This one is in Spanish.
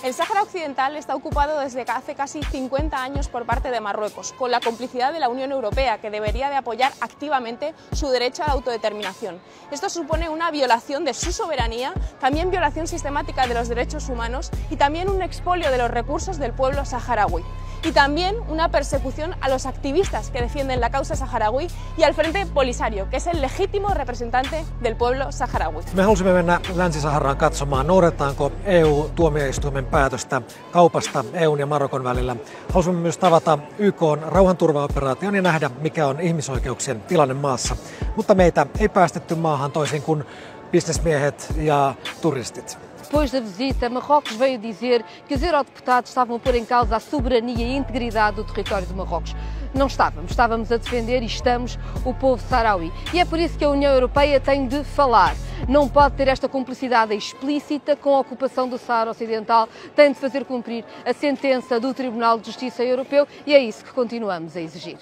El Sáhara Occidental está ocupado desde hace casi 50 años por parte de Marruecos, con la complicidad de la Unión Europea, que debería de apoyar activamente su derecho a la autodeterminación. Esto supone una violación de su soberanía, también violación sistemática de los derechos humanos y también un expolio de los recursos del pueblo saharaui. Y también una persecución a los activistas que defienden la causa saharaui y al Frente Polisario, que es el legítimo representante del pueblo saharaui. Me halusimme mennä Länsi-Saharaan katsomaan, noudatetaanko EU-tuomioistuimen päätöstä kaupasta EUn ja Marokon välillä. Halusimme myös tavata YK:n rauhanturvaoperaation ja nähdä, mikä on ihmisoikeuksien tilanne maassa. Mutta meitä ei päästetty maahan toisin kuin bisnesmiehet ja turistit. Depois da visita, Marrocos veio dizer que os eurodeputados estavam a pôr em causa a soberania e a integridade do território de Marrocos. Não estávamos. Estávamos a defender e estamos o povo saharaui. E é por isso que a União Europeia tem de falar. Não pode ter esta cumplicidade explícita com a ocupação do Sáhara Ocidental. Tem de fazer cumprir a sentença do Tribunal de Justiça Europeu e é isso que continuamos a exigir.